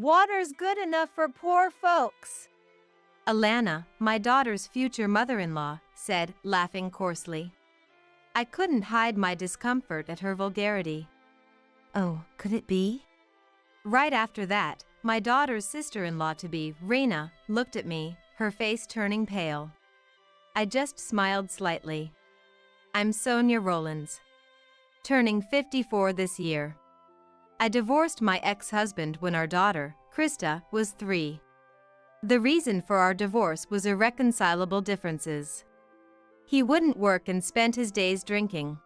Water's good enough for poor folks. Alana, my daughter's future mother-in-law, said, laughing coarsely. I couldn't hide my discomfort at her vulgarity. Oh, could it be? Right after that, my daughter's sister-in-law-to-be, Raina, looked at me, her face turning pale. I just smiled slightly. I'm Sonia Rollins. Turning 54 this year. I divorced my ex-husband when our daughter, Krista, was 3. The reason for our divorce was irreconcilable differences. He wouldn't work and spent his days drinking.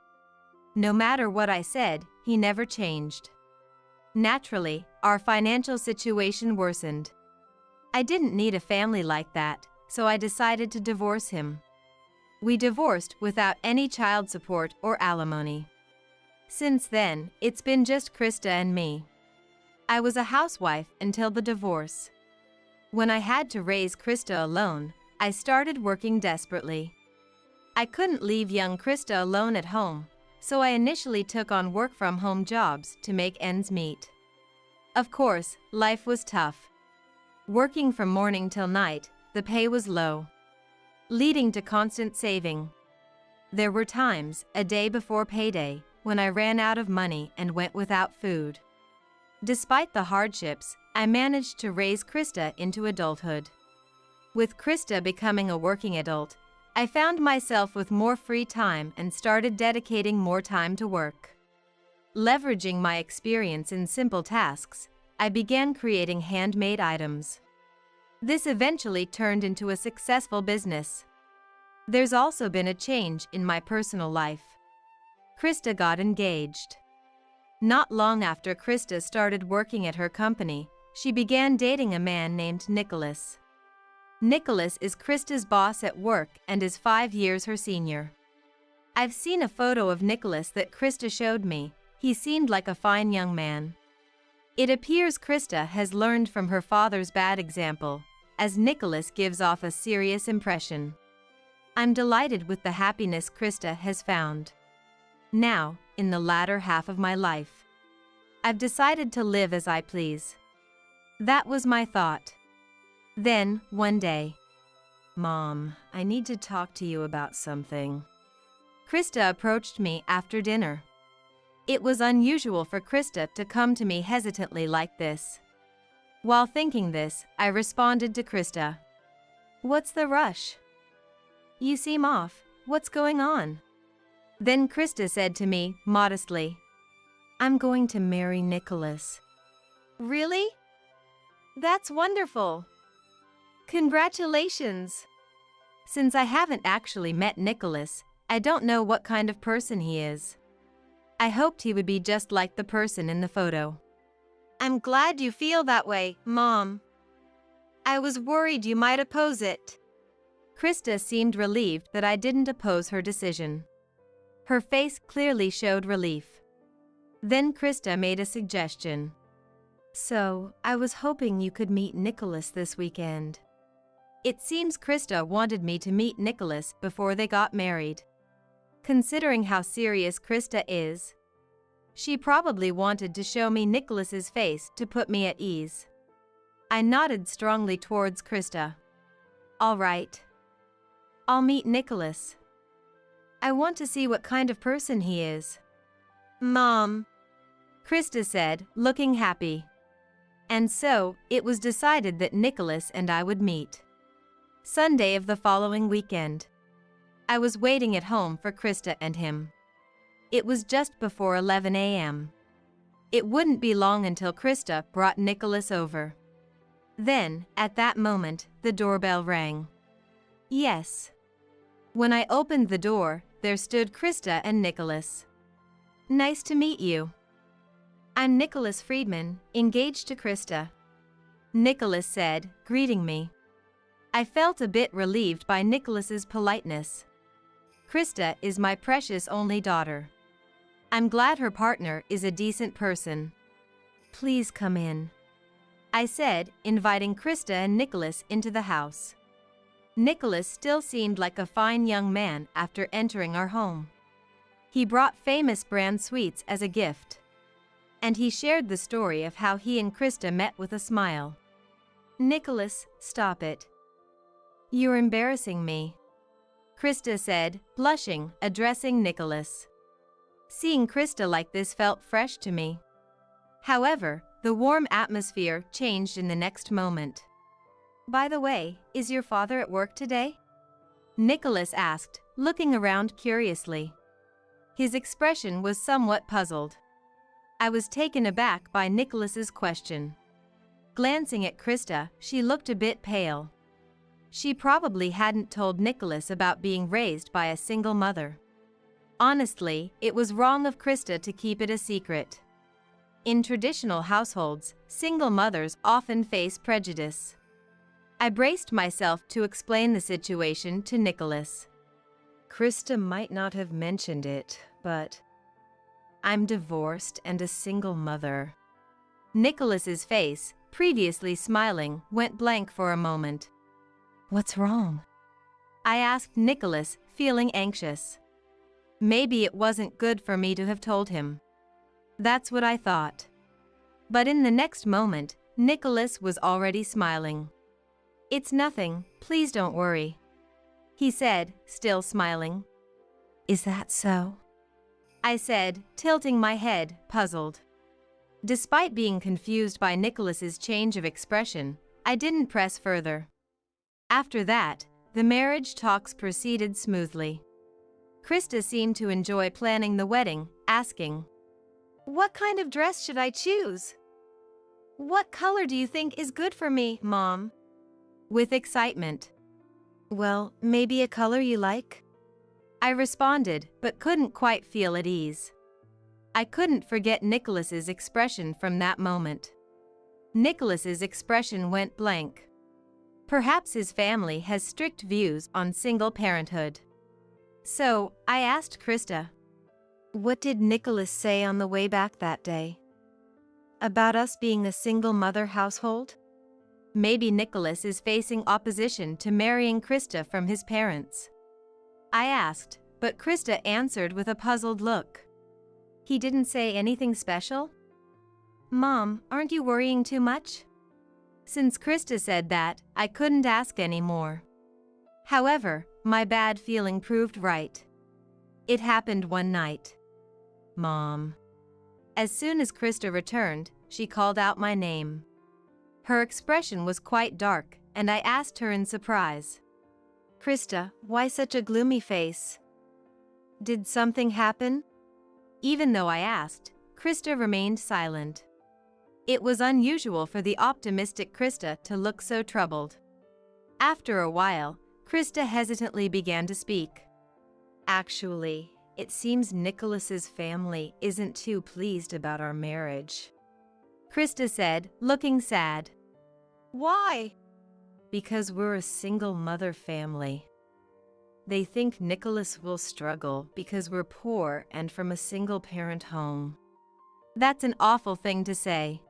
No matter what I said, he never changed. Naturally, our financial situation worsened. I didn't need a family like that, so I decided to divorce him. We divorced without any child support or alimony. Since then, it's been just Krista and me. I was a housewife until the divorce. When I had to raise Krista alone, I started working desperately. I couldn't leave young Krista alone at home, so I initially took on work-from-home jobs to make ends meet. Of course, life was tough. Working from morning till night, the pay was low, leading to constant saving. There were times, a day before payday, when I ran out of money and went without food. Despite the hardships, I managed to raise Krista into adulthood. With Krista becoming a working adult, I found myself with more free time and started dedicating more time to work. Leveraging my experience in simple tasks, I began creating handmade items. This eventually turned into a successful business. There's also been a change in my personal life. Krista got engaged. Not long after Krista started working at her company, she began dating a man named Nicholas. Nicholas is Krista's boss at work and is 5 years her senior. I've seen a photo of Nicholas that Krista showed me. He seemed like a fine young man. It appears Krista has learned from her father's bad example, as Nicholas gives off a serious impression. I'm delighted with the happiness Krista has found. Now, in the latter half of my life, I've decided to live as I please. That was my thought. Then, one day, Mom, I need to talk to you about something. Krista approached me after dinner. It was unusual for Krista to come to me hesitantly like this. While thinking this, I responded to Krista. What's the rush? You seem off. What's going on? Then Krista said to me, modestly, I'm going to marry Nicholas. Really? That's wonderful. Congratulations. Since I haven't actually met Nicholas, I don't know what kind of person he is. I hoped he would be just like the person in the photo. I'm glad you feel that way, Mom. I was worried you might oppose it. Krista seemed relieved that I didn't oppose her decision. Her face clearly showed relief. Then Krista made a suggestion. So, I was hoping you could meet Nicholas this weekend. It seems Krista wanted me to meet Nicholas before they got married. Considering how serious Krista is, she probably wanted to show me Nicholas's face to put me at ease. I nodded strongly towards Krista. All right. I'll meet Nicholas. I want to see what kind of person he is. Mom, Krista said, looking happy. And so, it was decided that Nicholas and I would meet. Sunday of the following weekend. I was waiting at home for Krista and him. It was just before 11 a.m. It wouldn't be long until Krista brought Nicholas over. Then, at that moment, the doorbell rang. Yes. When I opened the door, there stood Krista and Nicholas. Nice to meet you. I'm Nicholas Friedman, engaged to Krista. Nicholas said, greeting me. I felt a bit relieved by Nicholas's politeness. Krista is my precious only daughter. I'm glad her partner is a decent person. Please come in, I said, inviting Krista and Nicholas into the house. Nicholas still seemed like a fine young man after entering our home. He brought famous brand sweets as a gift. and he shared the story of how he and Krista met with a smile. "Nicholas, stop it. You're embarrassing me," Krista said, blushing, addressing Nicholas. Seeing Krista like this felt fresh to me. However, the warm atmosphere changed in the next moment. "By the way, is your father at work today?" Nicholas asked, looking around curiously. His expression was somewhat puzzled. I was taken aback by Nicholas's question. Glancing at Krista, she looked a bit pale. She probably hadn't told Nicholas about being raised by a single mother. Honestly, it was wrong of Krista to keep it a secret. In traditional households, single mothers often face prejudice. I braced myself to explain the situation to Nicholas. "Krista might not have mentioned it, but I'm divorced and a single mother." Nicholas's face, previously smiling, went blank for a moment. "What's wrong?" I asked Nicholas, feeling anxious. Maybe it wasn't good for me to have told him. That's what I thought. But in the next moment, Nicholas was already smiling. "It's nothing, please don't worry," he said, still smiling. "Is that so?" I said, tilting my head, puzzled. Despite being confused by Nicholas's change of expression, I didn't press further. After that, the marriage talks proceeded smoothly. Krista seemed to enjoy planning the wedding, asking, "What kind of dress should I choose? What color do you think is good for me, Mom?" With excitement. "Well, maybe a color you like?" I responded, but couldn't quite feel at ease. I couldn't forget Nicholas's expression from that moment. Nicholas's expression went blank. Perhaps his family has strict views on single parenthood. So, I asked Krista, "What did Nicholas say on the way back that day? About us being a single mother household? Maybe Nicholas is facing opposition to marrying Krista from his parents." I asked, but Krista answered with a puzzled look. "He didn't say anything special?" "Mom, aren't you worrying too much?" Since Krista said that, I couldn't ask any more. However, my bad feeling proved right. It happened one night. "Mom." As soon as Krista returned, she called out my name. Her expression was quite dark, and I asked her in surprise, "Krista, why such a gloomy face? Did something happen?" Even though I asked, Krista remained silent. It was unusual for the optimistic Krista to look so troubled. After a while, Krista hesitantly began to speak. "Actually, it seems Nicholas's family isn't too pleased about our marriage," Krista said, looking sad. "Why?" "Because we're a single mother family. They think Nicholas will struggle because we're poor and from a single parent home." That's an awful thing to say.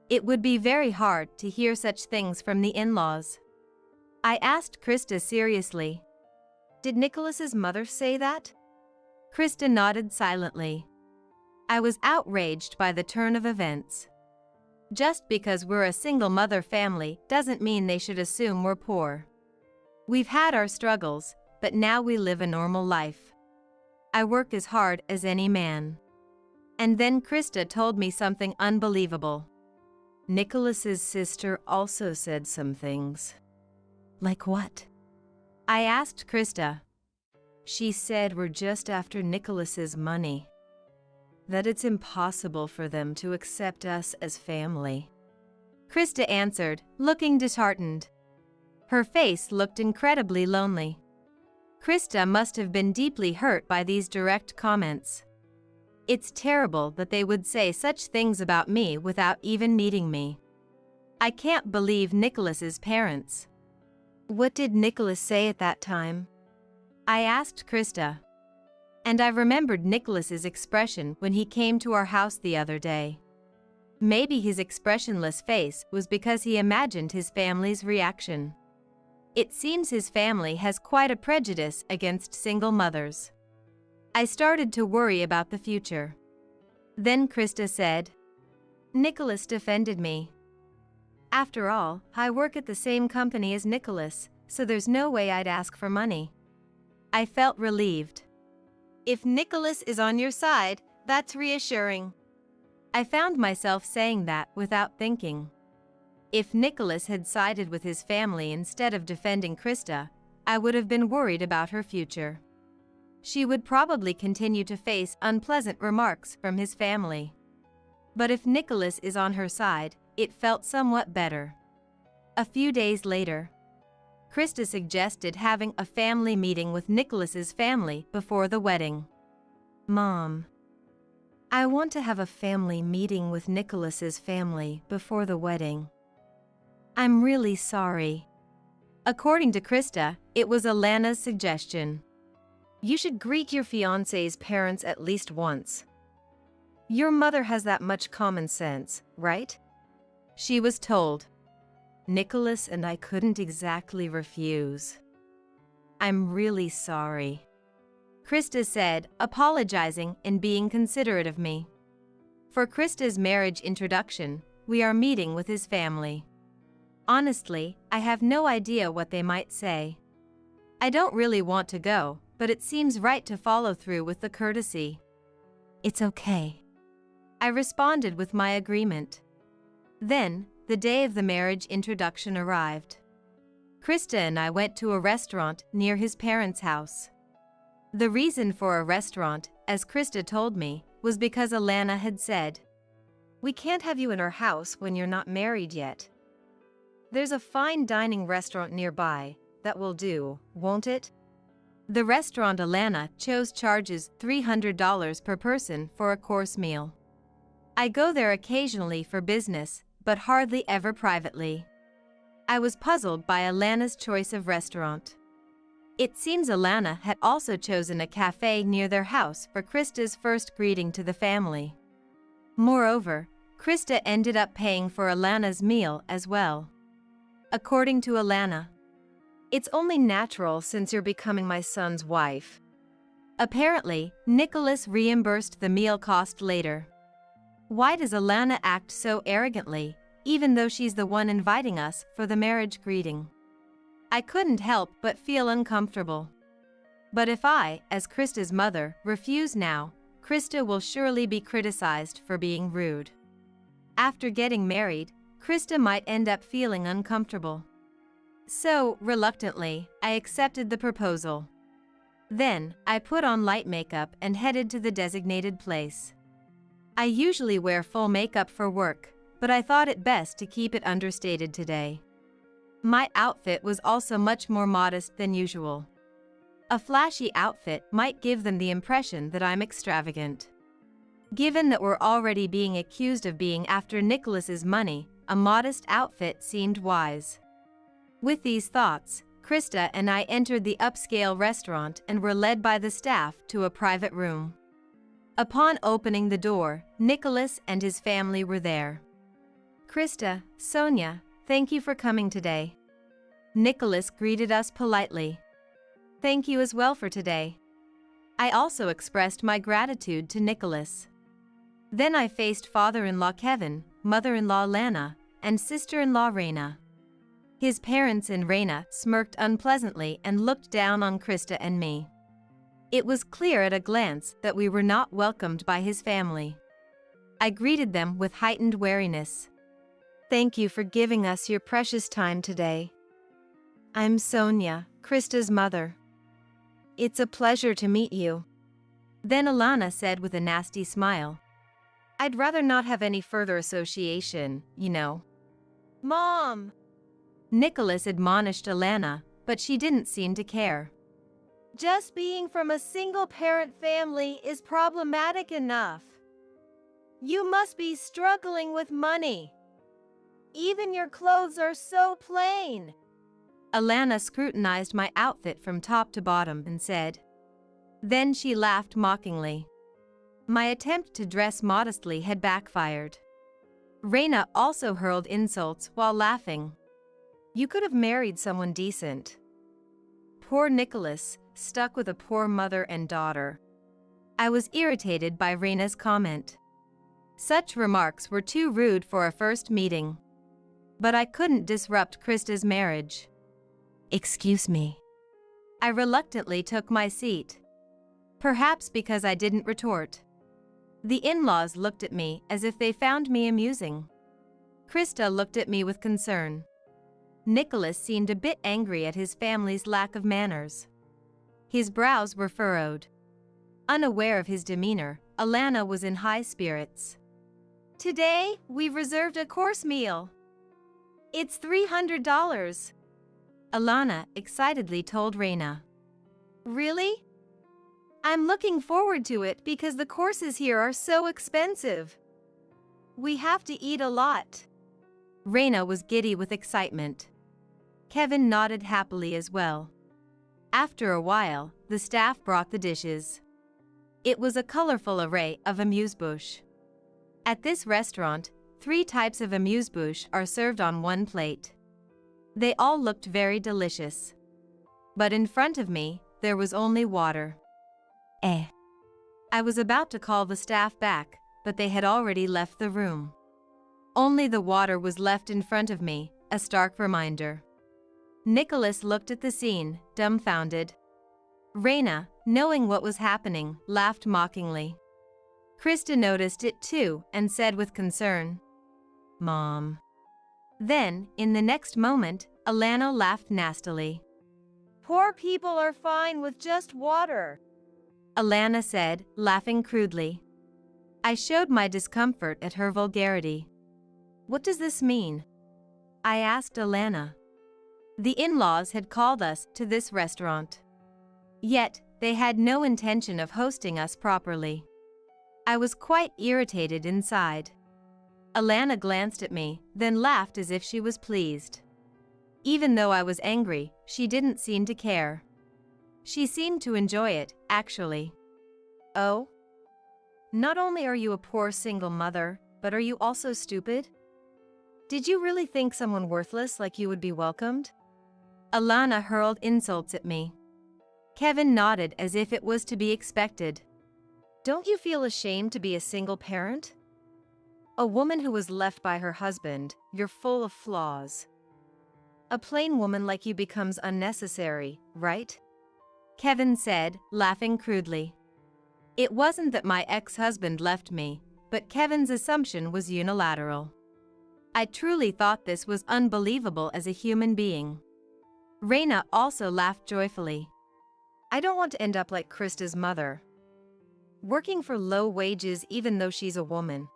It would be very hard to hear such things from the in-laws. I asked Krista seriously, "Did Nicholas's mother say that?" Krista nodded silently. I was outraged by the turn of events. Just because we're a single mother family doesn't mean they should assume we're poor. We've had our struggles, but now we live a normal life. I work as hard as any man. And then Krista told me something unbelievable. Nicholas's sister also said some things. "Like what?" I asked Krista. "She said we're just after Nicholas's money. That it's impossible for them to accept us as family." Krista answered, looking disheartened. Her face looked incredibly lonely. Krista must have been deeply hurt by these direct comments. It's terrible that they would say such things about me without even meeting me. I can't believe Nicholas's parents. "What did Nicholas say at that time?" I asked Krista. And I remembered Nicholas's expression when he came to our house the other day. Maybe his expressionless face was because he imagined his family's reaction. It seems his family has quite a prejudice against single mothers. I started to worry about the future. Then Krista said, Nicholas defended me. After all, I work at the same company as Nicholas, so there's no way I'd ask for money. I felt relieved. If Nicholas is on your side, that's reassuring. I found myself saying that without thinking. If Nicholas had sided with his family instead of defending Krista, I would have been worried about her future. She would probably continue to face unpleasant remarks from his family. But if Nicholas is on her side, it felt somewhat better. A few days later, Krista suggested having a family meeting with Nicholas's family before the wedding. Mom, I want to have a family meeting with Nicholas's family before the wedding. I'm really sorry. According to Krista, it was Alana's suggestion. You should greet your fiance's parents at least once. Your mother has that much common sense, right? She was told. Nicholas and I couldn't exactly refuse. I'm really sorry, Krista said, apologizing and being considerate of me. For Krista's marriage introduction, we are meeting with his family. Honestly, I have no idea what they might say. I don't really want to go, but it seems right to follow through with the courtesy. It's okay, I responded with my agreement. Then, the day of the marriage introduction arrived. Krista and I went to a restaurant near his parents' house. The reason for a restaurant, as Krista told me, was because Alana had said, "We can't have you in our house when you're not married yet. There's a fine dining restaurant nearby, that will do, won't it?" The restaurant Alana chose charges $300 per person for a course meal. I go there occasionally for business, but hardly ever privately. I was puzzled by Alana's choice of restaurant. It seems Alana had also chosen a cafe near their house for Krista's first greeting to the family. Moreover, Krista ended up paying for Alana's meal as well. According to Alana, "It's only natural since you're becoming my son's wife." Apparently, Nicholas reimbursed the meal cost later. Why does Alana act so arrogantly, even though she's the one inviting us for the marriage greeting? I couldn't help but feel uncomfortable. But if I, as Krista's mother, refuse now, Krista will surely be criticized for being rude. After getting married, Krista might end up feeling uncomfortable. So, reluctantly, I accepted the proposal. Then, I put on light makeup and headed to the designated place. I usually wear full makeup for work, but I thought it best to keep it understated today. My outfit was also much more modest than usual. A flashy outfit might give them the impression that I'm extravagant. Given that we're already being accused of being after Nicholas's money, a modest outfit seemed wise. With these thoughts, Krista and I entered the upscale restaurant and were led by the staff to a private room. Upon opening the door, Nicholas and his family were there. "Krista, Sonia, thank you for coming today." Nicholas greeted us politely. "Thank you as well for today." I also expressed my gratitude to Nicholas. Then I faced father-in-law Kevin, mother-in-law Lana, and sister-in-law Raina. His parents and Raina smirked unpleasantly and looked down on Krista and me. It was clear at a glance that we were not welcomed by his family. I greeted them with heightened wariness. "Thank you for giving us your precious time today. I'm Sonia, Krista's mother. It's a pleasure to meet you." Then Alana said with a nasty smile, "I'd rather not have any further association, you know." "Mom!" Nicholas admonished Alana, but she didn't seem to care. "Just being from a single-parent family is problematic enough. You must be struggling with money. Even your clothes are so plain." Alana scrutinized my outfit from top to bottom and said. Then she laughed mockingly. My attempt to dress modestly had backfired. Raina also hurled insults while laughing. "You could have married someone decent." Poor Nicholas, stuck with a poor mother and daughter. I was irritated by Raina's comment. Such remarks were too rude for a first meeting. But I couldn't disrupt Krista's marriage. "Excuse me." I reluctantly took my seat. Perhaps because I didn't retort. The in-laws looked at me as if they found me amusing. Krista looked at me with concern. Nicholas seemed a bit angry at his family's lack of manners. His brows were furrowed. Unaware of his demeanor, Alana was in high spirits. "Today, we've reserved a course meal. It's $300. Alana excitedly told Reina. "Really? I'm looking forward to it because the courses here are so expensive. We have to eat a lot." Reina was giddy with excitement. Kevin nodded happily as well. After a while, the staff brought the dishes. It was a colorful array of amuse-bouche. At this restaurant, 3 types of amuse-bouche are served on one plate. They all looked very delicious. But in front of me, there was only water. I was about to call the staff back, but they had already left the room. Only the water was left in front of me, a stark reminder. Nicholas looked at the scene, dumbfounded. Reina, knowing what was happening, laughed mockingly. Krista noticed it too and said with concern, "Mom." Then, in the next moment, Alana laughed nastily. "Poor people are fine with just water," Alana said, laughing crudely. I showed my discomfort at her vulgarity. "What does this mean?" I asked Alana. The in-laws had called us to this restaurant. Yet, they had no intention of hosting us properly. I was quite irritated inside. Alana glanced at me, then laughed as if she was pleased. Even though I was angry, she didn't seem to care. She seemed to enjoy it, actually. "Oh? Not only are you a poor single mother, but are you also stupid? Did you really think someone worthless like you would be welcomed?" Alana hurled insults at me. Kevin nodded as if it was to be expected. "Don't you feel ashamed to be a single parent? A woman who was left by her husband, you're full of flaws. A plain woman like you becomes unnecessary, right?" Kevin said, laughing crudely. It wasn't that my ex-husband left me, but Kevin's assumption was unilateral. I truly thought this was unbelievable as a human being. Reina also laughed joyfully. "I don't want to end up like Krista's mother. Working for low wages even though she's a woman.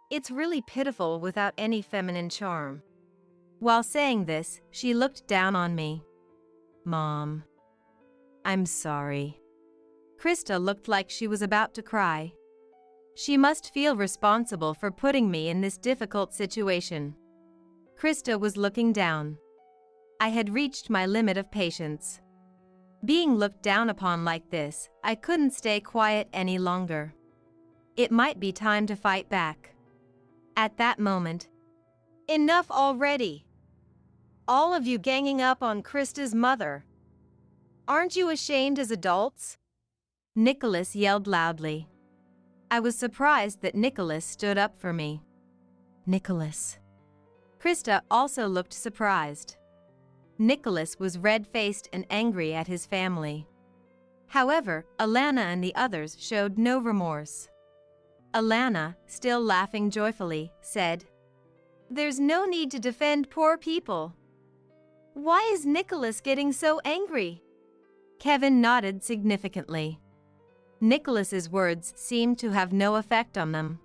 It's really pitiful without any feminine charm." While saying this, she looked down on me. "Mom, I'm sorry." Krista looked like she was about to cry. She must feel responsible for putting me in this difficult situation. Krista was looking down. I had reached my limit of patience. Being looked down upon like this, I couldn't stay quiet any longer. It might be time to fight back. At that moment, "Enough already! All of you ganging up on Krista's mother. Aren't you ashamed as adults?" Nicholas yelled loudly. I was surprised that Nicholas stood up for me. "Nicholas." Krista also looked surprised. Nicholas was red-faced and angry at his family. However, Alana and the others showed no remorse. Alana, still laughing joyfully, said, "There's no need to defend poor people. Why is Nicholas getting so angry?" Kevin nodded significantly. Nicholas's words seemed to have no effect on them.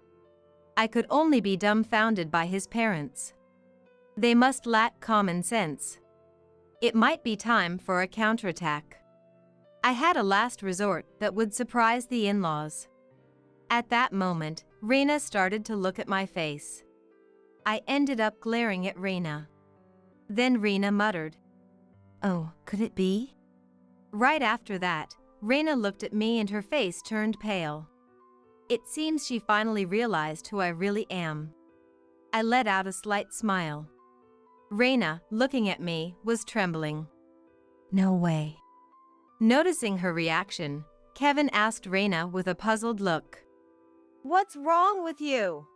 I could only be dumbfounded by his parents. They must lack common sense. It might be time for a counterattack. I had a last resort that would surprise the in-laws. At that moment, Reina started to look at my face. I ended up glaring at Reina. Then Reina muttered, "Oh, could it be?" Right after that, Reina looked at me and her face turned pale. It seems she finally realized who I really am. I let out a slight smile. Reina, looking at me, was trembling. "No way." Noticing her reaction, Kevin asked Reina with a puzzled look, What's wrong with you?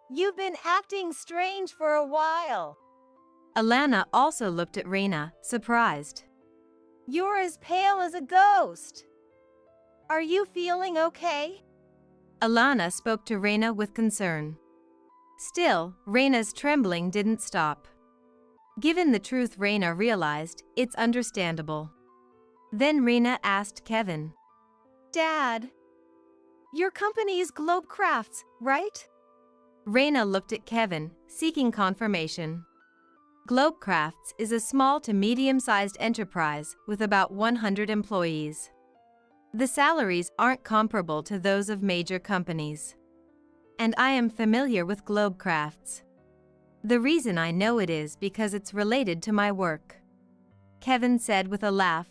You've been acting strange for a while. Alana also looked at Reina, surprised. You're as pale as a ghost. Are you feeling okay? Alana spoke to Reina with concern. Still, Reina's trembling didn't stop. Given the truth, Reina realized it's understandable. Then Reina asked Kevin. Dad, your company is Globe Crafts, right? Reina looked at Kevin, seeking confirmation. Globe Crafts is a small to medium-sized enterprise with about 100 employees. The salaries aren't comparable to those of major companies. And I am familiar with Globe Crafts. The reason I know it is because it's related to my work. Kevin said with a laugh.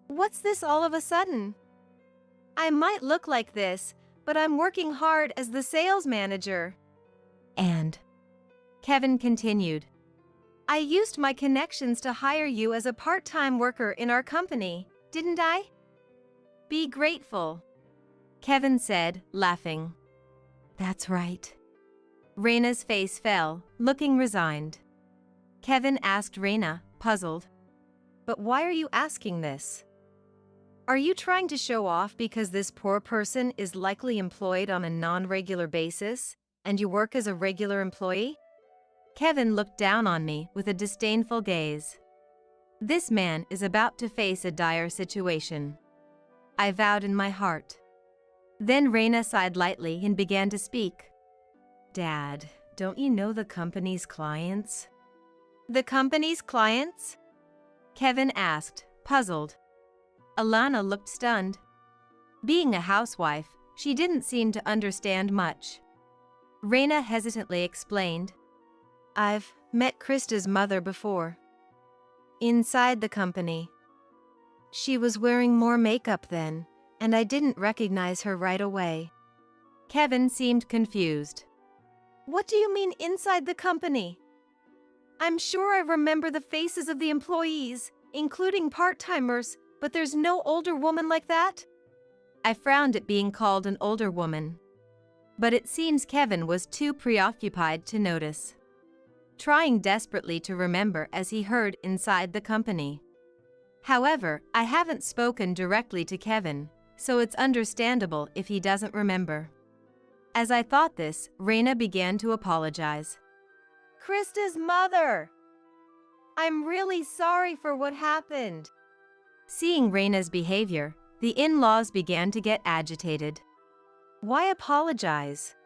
What's this all of a sudden? I might look like this, but I'm working hard as the sales manager. And Kevin continued. I used my connections to hire you as a part-time worker in our company, didn't I? Be grateful. Kevin said, laughing. That's right. Reina's face fell, looking resigned. Kevin asked Reina, puzzled. But why are you asking this? Are you trying to show off because this poor person is likely employed on a non-regular basis, and you work as a regular employee? Kevin looked down on me with a disdainful gaze. This man is about to face a dire situation. I vowed in my heart. Then Reina sighed lightly and began to speak. Dad, don't you know the company's clients? The company's clients? Kevin asked, puzzled. Alana looked stunned. Being a housewife, she didn't seem to understand much. Reina hesitantly explained. I've met Krista's mother before. Inside the company. She was wearing more makeup then, and I didn't recognize her right away. Kevin seemed confused. What do you mean inside the company? I'm sure I remember the faces of the employees, including part-timers, but there's no older woman like that? I frowned at being called an older woman. But it seems Kevin was too preoccupied to notice. Trying desperately to remember as he heard inside the company. However, I haven't spoken directly to Kevin, so it's understandable if he doesn't remember. As I thought this, Reina began to apologize. Krista's mother! I'm really sorry for what happened. Seeing Reina's behavior, the in-laws began to get agitated. Why apologize?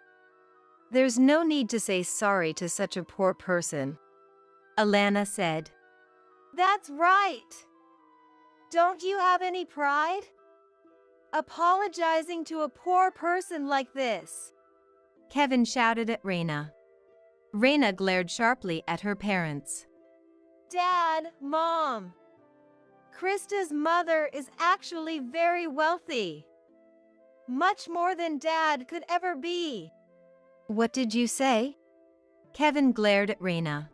There's no need to say sorry to such a poor person. Alana said. That's right. Don't you have any pride? Apologizing to a poor person like this. Kevin shouted at Reina. Reina glared sharply at her parents. Dad, Mom. Krista's mother is actually very wealthy. Much more than Dad could ever be. What did you say? Kevin glared at Reina.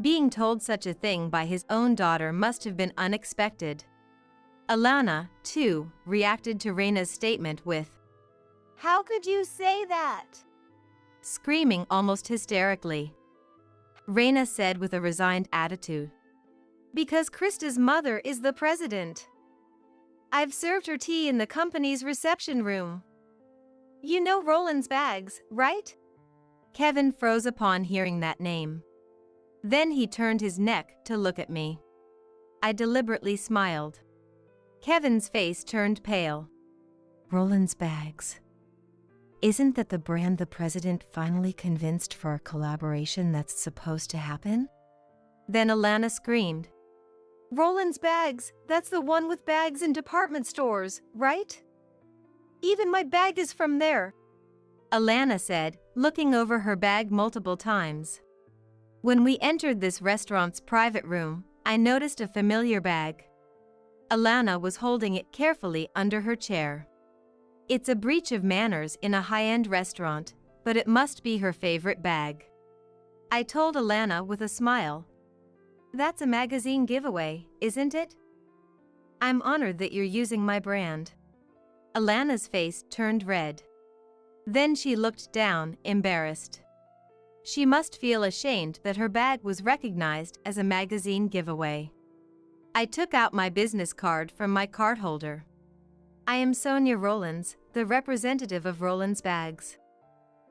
Being told such a thing by his own daughter must have been unexpected. Alana, too, reacted to Reina's statement with, How could you say that? Screaming almost hysterically. Reina said with a resigned attitude. Because Krista's mother is the president. I've served her tea in the company's reception room. You know Roland's Bags, right? Kevin froze upon hearing that name. Then he turned his neck to look at me. I deliberately smiled. Kevin's face turned pale. Roland's Bags. Isn't that the brand the president finally convinced for a collaboration that's supposed to happen? Then Alana screamed. Roland's Bags, that's the one with bags in department stores, right? Even my bag is from there. Alana said, looking over her bag multiple times. When we entered this restaurant's private room, I noticed a familiar bag. Alana was holding it carefully under her chair. It's a breach of manners in a high-end restaurant, but it must be her favorite bag. I told Alana with a smile. That's a magazine giveaway, isn't it? I'm honored that you're using my brand. Alana's face turned red. Then she looked down, embarrassed. She must feel ashamed that her bag was recognized as a magazine giveaway. I took out my business card from my card holder. I am Sonia Rollins, the representative of Rollins Bags.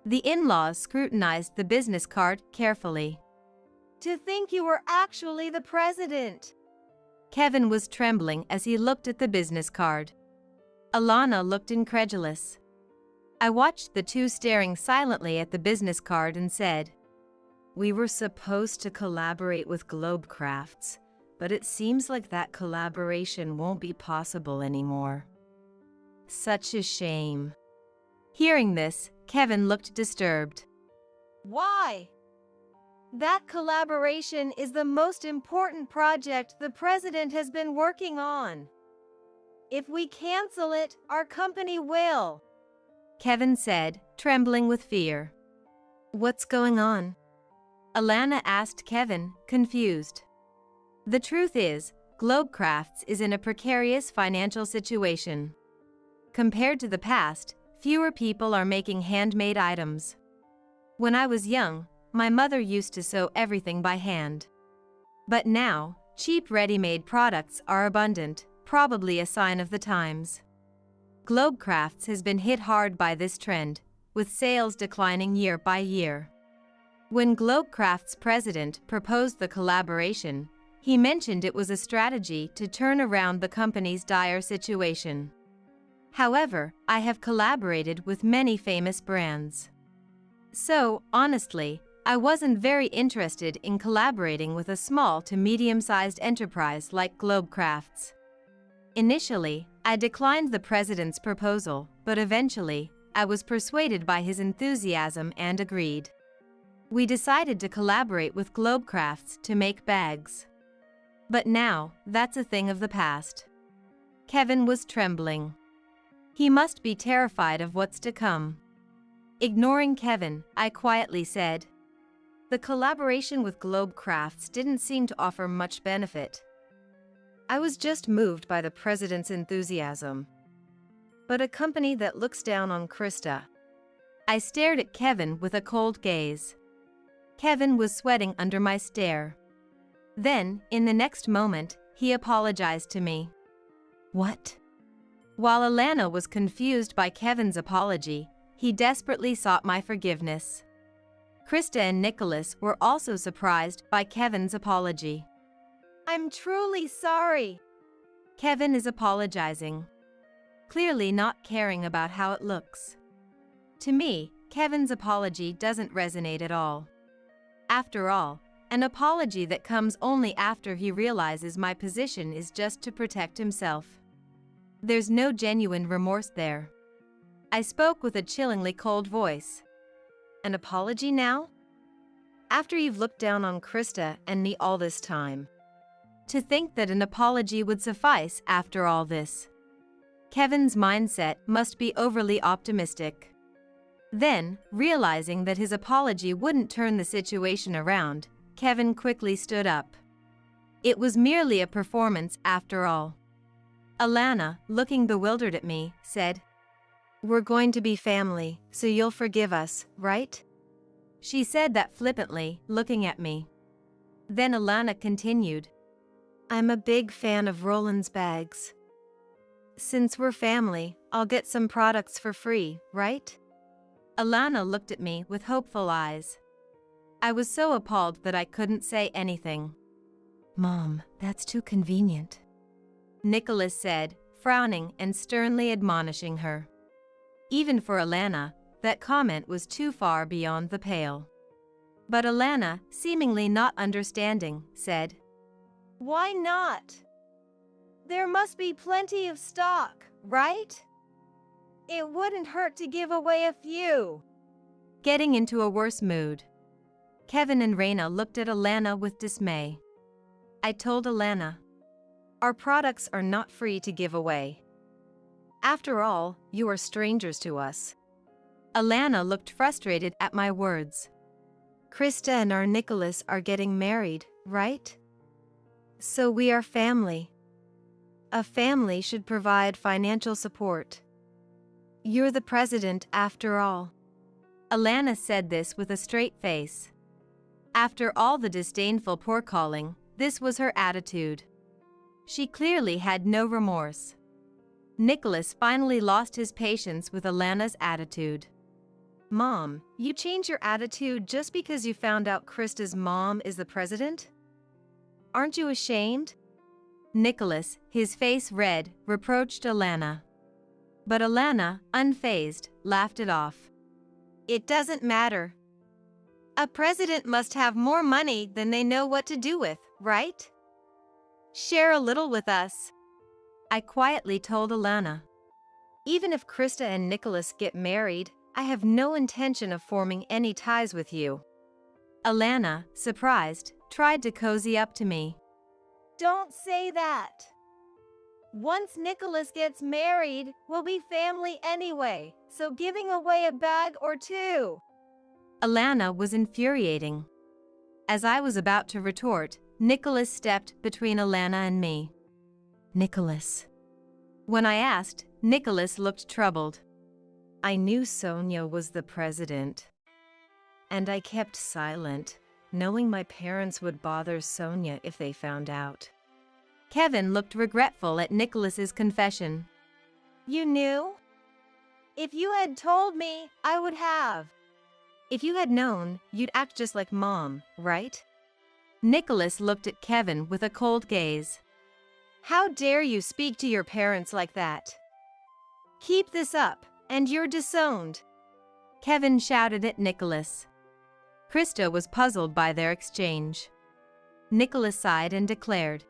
The in-laws scrutinized the business card carefully. To think you were actually the president! Kevin was trembling as he looked at the business card. Alana looked incredulous. I watched the two staring silently at the business card and said, "We were supposed to collaborate with Globe Crafts, but it seems like that collaboration won't be possible anymore. Such a shame." Hearing this, Kevin looked disturbed. Why? That collaboration is the most important project the president has been working on. If we cancel it, our company will, Kevin said, trembling with fear. "What's going on?" Alana asked Kevin, confused. The truth is, Globe Crafts is in a precarious financial situation. Compared to the past, fewer people are making handmade items. When I was young, my mother used to sew everything by hand. But now, cheap ready-made products are abundant, probably a sign of the times. Globe Crafts has been hit hard by this trend, with sales declining year by year. When Globe Crafts' president proposed the collaboration, he mentioned it was a strategy to turn around the company's dire situation. However, I have collaborated with many famous brands. So, honestly, I wasn't very interested in collaborating with a small to medium-sized enterprise like Globe Crafts. Initially, I declined the president's proposal, but eventually, I was persuaded by his enthusiasm and agreed. We decided to collaborate with Globe Crafts to make bags. But now, that's a thing of the past. Kevin was trembling. He must be terrified of what's to come. Ignoring Kevin, I quietly said, "The collaboration with Globe Crafts didn't seem to offer much benefit. I was just moved by the president's enthusiasm. But a company that looks down on Krista." I stared at Kevin with a cold gaze. Kevin was sweating under my stare. Then, in the next moment, he apologized to me. "What?" While Alana was confused by Kevin's apology, he desperately sought my forgiveness. Krista and Nicholas were also surprised by Kevin's apology. "I'm truly sorry." Kevin is apologizing, clearly not caring about how it looks. To me, Kevin's apology doesn't resonate at all. After all, an apology that comes only after he realizes my position is just to protect himself. There's no genuine remorse there. I spoke with a chillingly cold voice. "An apology now? After you've looked down on Krista and me all this time? To think that an apology would suffice after all this." Kevin's mindset must be overly optimistic. Then, realizing that his apology wouldn't turn the situation around, Kevin quickly stood up. It was merely a performance after all. Alana, looking bewildered at me, said, "We're going to be family, so you'll forgive us, right?" She said that flippantly, looking at me. Then Alana continued, "I'm a big fan of Rollins Bags. Since we're family, I'll get some products for free, right?" Alana looked at me with hopeful eyes. I was so appalled that I couldn't say anything. "Mom, that's too convenient," Nicholas said, frowning and sternly admonishing her. Even for Alana, that comment was too far beyond the pale. But Alana, seemingly not understanding, said, "Why not? There must be plenty of stock, right? It wouldn't hurt to give away a few." Getting into a worse mood, Kevin and Raina looked at Alana with dismay. I told Alana, "Our products are not free to give away. After all, you are strangers to us." Alana looked frustrated at my words. "Krista and our Nicholas are getting married, right? So we are family. A family should provide financial support." You're the president after all. Alana said this with a straight face. After all the disdainful poor-calling, this was her attitude. She clearly had no remorse. Nicholas finally lost his patience with Alana's attitude. Mom, you change your attitude just because you found out Krista's mom is the president? Aren't you ashamed? Nicholas, his face red, reproached Alana. But Alana, unfazed, laughed it off. It doesn't matter. A president must have more money than they know what to do with, right? Share a little with us. I quietly told Alana. Even if Krista and Nicholas get married, I have no intention of forming any ties with you. Alana, surprised, tried to cozy up to me. Don't say that. Once Nicholas gets married, we'll be family anyway, so giving away a bag or two. Alana was infuriating. As I was about to retort, Nicholas stepped between Alana and me. Nicholas. When I asked, Nicholas looked troubled. I knew Sonia was the president. And I kept silent, knowing my parents would bother Sonia if they found out. Kevin looked regretful at Nicholas's confession. You knew? If you had told me, I would have. If you had known, you'd act just like Mom, right? Nicholas looked at Kevin with a cold gaze. How dare you speak to your parents like that? Keep this up, and you're disowned. Kevin shouted at Nicholas. Krista was puzzled by their exchange. Nicholas sighed and declared,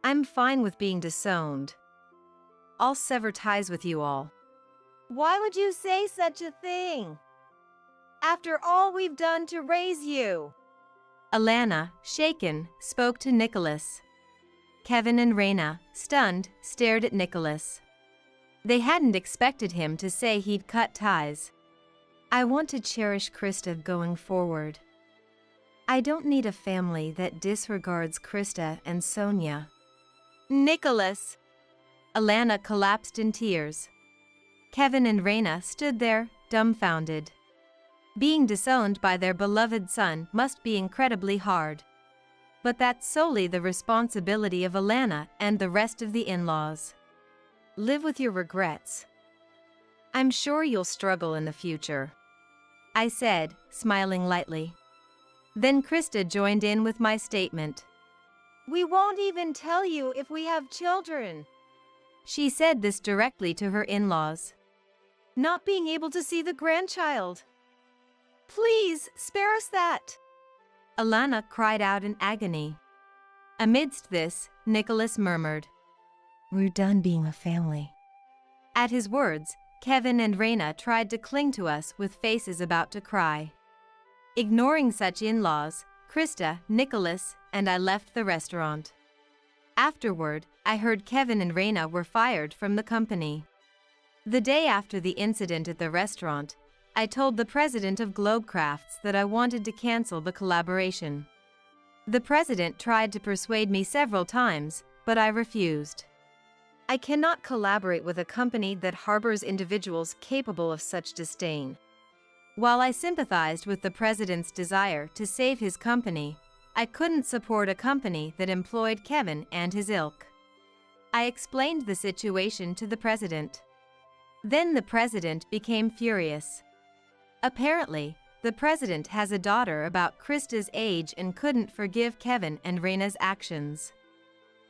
I'm fine with being disowned. I'll sever ties with you all. Why would you say such a thing? After all we've done to raise you. Alana, shaken, spoke to Nicholas. Kevin and Raina, stunned, stared at Nicholas. They hadn't expected him to say he'd cut ties. I want to cherish Krista going forward. I don't need a family that disregards Krista and Sonia. Nicholas! Alana collapsed in tears. Kevin and Raina stood there, dumbfounded. Being disowned by their beloved son must be incredibly hard. But that's solely the responsibility of Alana and the rest of the in-laws. Live with your regrets. I'm sure you'll struggle in the future, I said, smiling lightly. Then Krista joined in with my statement. We won't even tell you if we have children. She said this directly to her in-laws. Not being able to see the grandchild. Please, spare us that. Alana cried out in agony. Amidst this, Nicholas murmured, We're done being a family. At his words, Kevin and Raina tried to cling to us with faces about to cry. Ignoring such in-laws, Krista, Nicholas, and I left the restaurant. Afterward, I heard Kevin and Raina were fired from the company. The day after the incident at the restaurant, I told the president of Globecrafts that I wanted to cancel the collaboration. The president tried to persuade me several times, but I refused. I cannot collaborate with a company that harbors individuals capable of such disdain. While I sympathized with the president's desire to save his company, I couldn't support a company that employed Kevin and his ilk. I explained the situation to the president. Then the president became furious. Apparently, the president has a daughter about Krista's age and couldn't forgive Kevin and Raina's actions.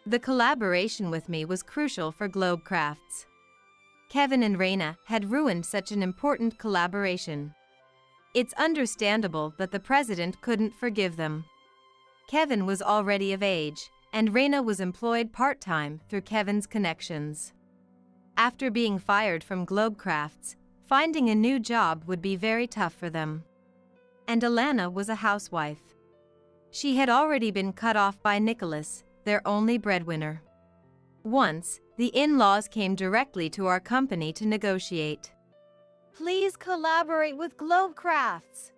The collaboration with me was crucial for Globecrafts. Kevin and Raina had ruined such an important collaboration. It's understandable that the president couldn't forgive them. Kevin was already of age, and Raina was employed part-time through Kevin's connections. After being fired from Globecrafts, finding a new job would be very tough for them. And Alana was a housewife. She had already been cut off by Nicholas, their only breadwinner. Once, the in-laws came directly to our company to negotiate. Please collaborate with Globecrafts.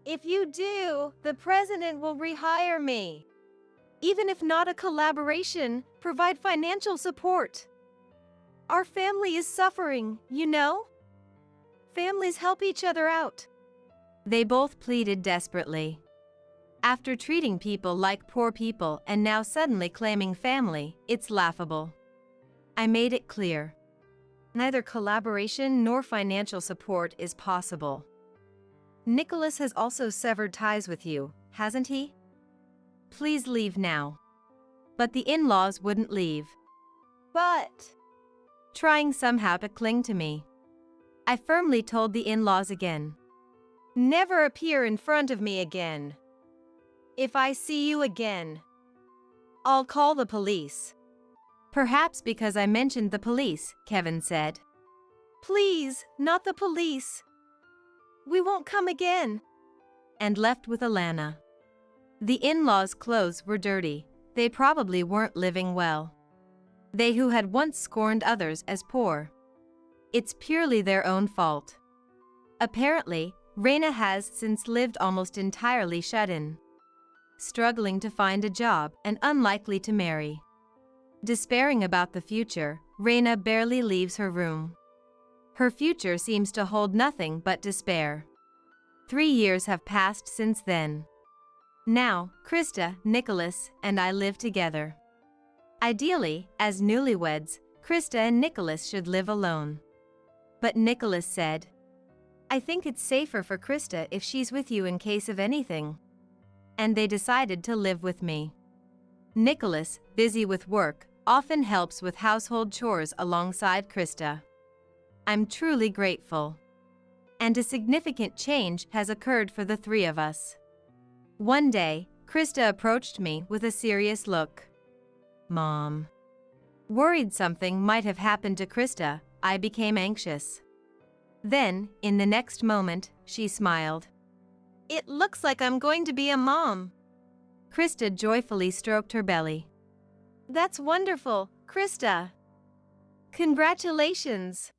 If you do, the president will rehire me. Even if not a collaboration, provide financial support. Our family is suffering, you know? Families help each other out. They both pleaded desperately. After treating people like poor people and now suddenly claiming family, it's laughable. I made it clear. Neither collaboration nor financial support is possible. Nicholas has also severed ties with you, hasn't he? Please leave now. But the in-laws wouldn't leave. But Trying somehow to cling to me. I firmly told the in-laws again. never appear in front of me again. If I see you again, I'll call the police. Perhaps because I mentioned the police, Kevin said. Please, not the police. We won't come again. And left with Alana. The in-laws' clothes were dirty. They probably weren't living well. They who had once scorned others as poor. It's purely their own fault. Apparently, Raina has since lived almost entirely shut in. Struggling to find a job and unlikely to marry. Despairing about the future, Raina barely leaves her room. Her future seems to hold nothing but despair. 3 years have passed since then. Now, Krista, Nicholas, and I live together. Ideally, as newlyweds, Krista and Nicholas should live alone. But Nicholas said, I think it's safer for Krista if she's with you in case of anything. And they decided to live with me. Nicholas, busy with work, often helps with household chores alongside Krista. I'm truly grateful. And a significant change has occurred for the three of us. One day, Krista approached me with a serious look. Mom. Worried something might have happened to Krista, I became anxious. Then, in the next moment, she smiled. It looks like I'm going to be a mom. Krista joyfully stroked her belly. That's wonderful, Krista. Congratulations.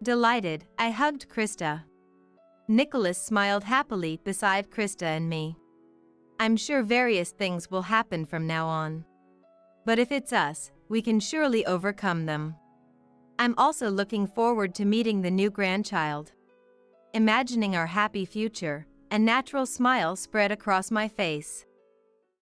Delighted, I hugged Krista. Nicholas smiled happily beside Krista and me. I'm sure various things will happen from now on. But if it's us, we can surely overcome them. I'm also looking forward to meeting the new grandchild. Imagining our happy future, a natural smile spread across my face.